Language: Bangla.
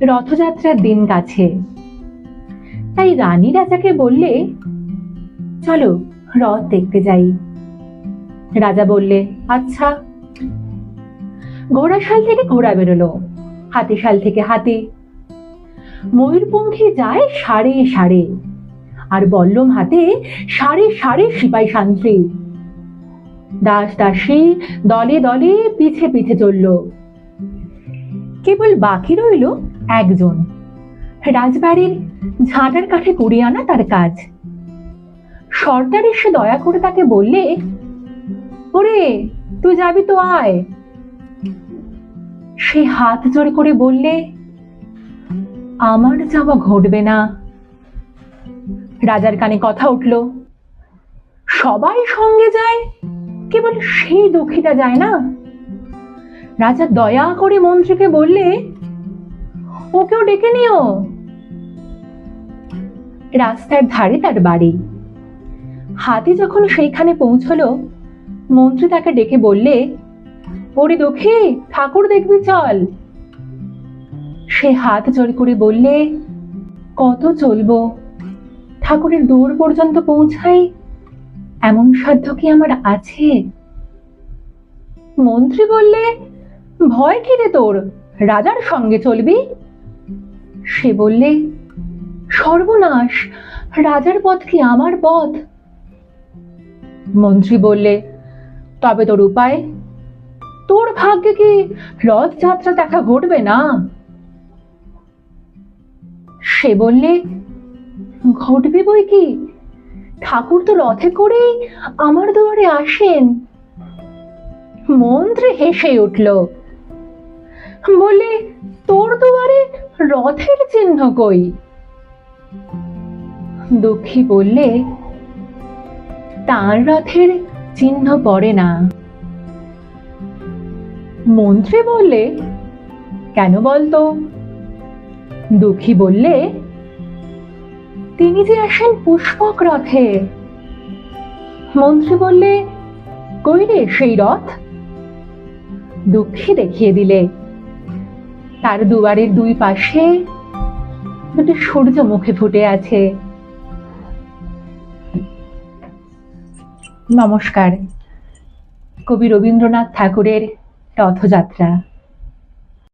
রথযাত্রার দিন কাছে, তাই রানী রাজাকে বললে, চলো রথ দেখতে যাই। রাজা বললে, আচ্ছা। ঘোড়াশাল থেকে ঘোড়া বেরোলো, হাতিশাল থেকে হাতি, ময়ূরপঙ্খী যায় সারে সারে, আর বল্লম হাতে সারে সারে সিপাই শান্তি, দাস দাসী দলে দলে পিছে পিছে চলল। কেবল বাকি রইল একজন, রাজবাড়ির ঝাঁটার কাঠে কুড়িয়ে আনা তার কাজ। সর্দার এসে দয়া করে তাকে বললে, ওরে তুই যাবি তো আয়। সে হাত জোড় করে বললে, আমার যাওয়া ঘটবে না। রাজার কানে কথা উঠল, সবাই সঙ্গে যায়, কেবল সেই দুঃখীটা যায় না। রাজা দয়া করে মন্ত্রীকে বললে, ওকেও ডেকে নিও। রাস্তার ধারে তার বাড়ি। হাতি যখন সেইখানে পৌঁছলো, মন্ত্রী তাকে ডেকে বললে, ওরে দুঃখী, ঠাকুর দেখবি চল। সে হাত জোড় করে বললে, কত চলবো, ঠাকুরের দূর পর্যন্ত পৌঁছাই এমন সাধ্য কি আমার আছে? মন্ত্রী বললে, ভয় কি রে তোর, রাজার সঙ্গে চলবি? সে বললে, সর্বনাশ, রাজার পথ কি আমার পথ? মন্ত্রী বললে, তবে তোর উপায়? তোর ভাগ্যে কি রথযাত্রা দেখা ঘটবে না? সে বললে, ঘটবে বই কি, ঠাকুর তো রথে করেই আমার দুয়ারে আসেন। মন্ত্রী হেসে উঠল, বলে, তোর দুয়ারে রথের চিহ্ন কই? দুঃখী বললে, তার রথের চিহ্ন পড়ে না। মন্ত্রী বললে, কেন বলতো? দুঃখী বললে, তিনি যে আসেন পুষ্পক রথে। মন্ত্রী বললে, কই রে সেই রথ? দুঃখী দেখিয়ে দিলে, তার দুয়ারের দুই পাশে দুটো সূর্য মুখে ফুটে আছে। নমস্কার। কবি রবীন্দ্রনাথ ঠাকুরের রথযাত্রা।